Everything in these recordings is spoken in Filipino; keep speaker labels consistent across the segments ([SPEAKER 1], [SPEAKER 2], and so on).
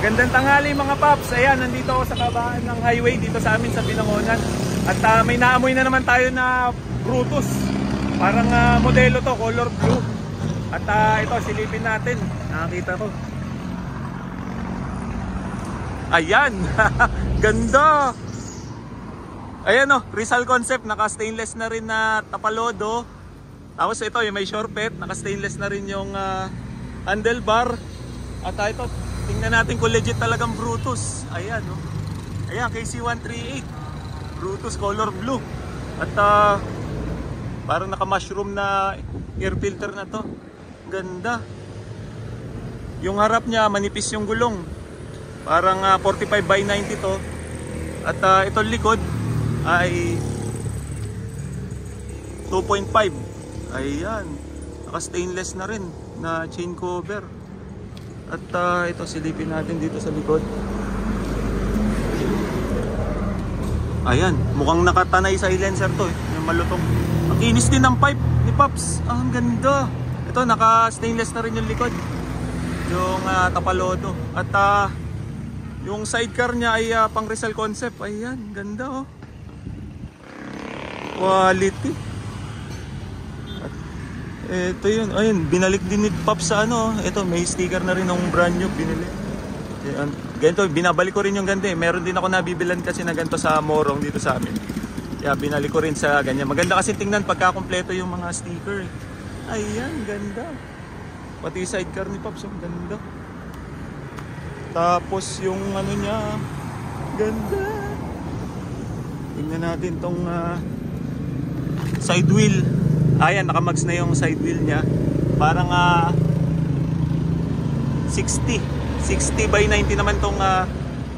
[SPEAKER 1] Magandang tanghali mga paps. Ayan, nandito ako sa kabaan ng highway dito sa amin sa Binangonan. At may naamoy na naman tayo na Brutus. Parang modelo to, color blue. At ito, silipin natin. Nakakita ko. Ayan, ganda. Ayan o, Rizal Concept, naka stainless na rin na tapalodo. Tapos ito, yung may shortpet, naka stainless na rin yung handlebar. At ito, tingnan natin kung legit talagang Brutus. Ayan o, ayan, KC138 Brutus color blue. At parang naka mushroom na air filter na to. Ganda. Yung harap niya, manipis yung gulong. Parang 45/90 to. At itong likod ay 2.5. Ayan, naka stainless na rin na chain cover. At ito, silipin natin dito sa likod. Ayan, mukhang nakatanay silencer to yung malutong. Ang kinis din ng pipe ni Pops. Ang ganda. Ito, naka stainless na rin yung likod, yung tapalodo. At yung sidecar niya ay pang Rizal Concept. Ayan, ganda oh. Quality. At ito yun. Ayun, binalik din ni Pops sa ano. Ito, may sticker na rin ng brand new binili. Ayan, ganito, binabalik ko rin yung ganda eh. Meron din ako nabibilan kasi na ganito sa Morong dito sa amin. Kaya binalik ko rin sa ganyan. Maganda kasi tingnan pagka kompleto yung mga sticker. Ayan, ganda. Pati sidecar ni Pops, ang ganda. Tapos yung ano niya, ganda. Tingnan natin tong side wheel. Ayan, nakamags na yung side wheel niya. Parang 60/90 naman tong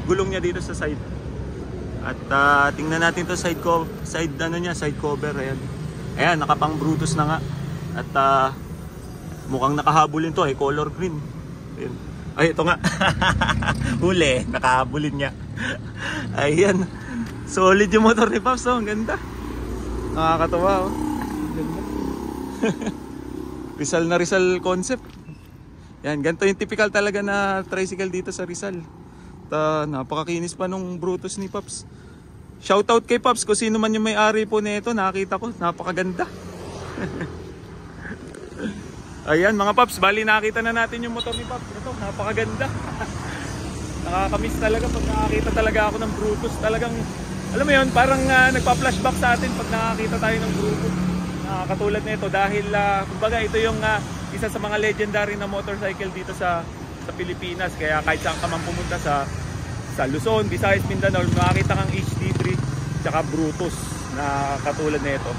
[SPEAKER 1] gulong niya dito sa side. At tingnan natin to side cover. Ayan, nakapang Brutus na nga. At mukhang nakahabulin to, color green. Ayan. Ay, ito nga. Huli, nakahabulin niya. Ayan. Solid yung motor ni Pops, oh. Ang ganda. Nakakatawa, oh. Ganda. Rizal na Rizal Concept. Yan, ganito yung typical talaga na tricycle dito sa Rizal. Napakakinis pa nung Brutus ni Pops. Shoutout kay Pops kung sino man yung may-ari po nito. Nakakita ko, napakaganda. Ayan mga Pops, bali nakita na natin yung motor ni Pops. Ito, napakaganda. Nakakamiss talaga pag nakakita talaga ako ng Brutus. Talagang, alam mo yun, parang nagpa-flashback sa atin pag nakakita tayo ng Brutus. Katulad nito dahil kumbaga ito yung isa sa mga legendary na motorcycle dito sa Pilipinas. Kaya kahit saan ka man pumunta sa Luzon, Visayas, Mindanao, makakita kang HD3 tsaka Brutus na katulad nito.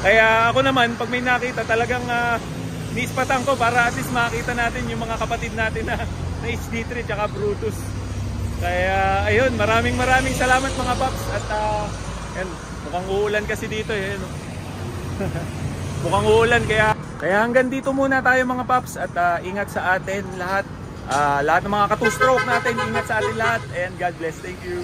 [SPEAKER 1] Kaya ako naman pag may nakita talagang niispatan ko para at least makita natin yung mga kapatid natin na HD3 tsaka Brutus. Kaya ayun, maraming salamat mga Pops. At yan, mukhang uulan kasi dito eh, no? Mukhang uulan kaya hanggang dito muna tayo mga Pops. At ingat sa atin lahat. Lahat ng mga ka-two-stroke natin, ingat sa atin lahat. And God bless. Thank you.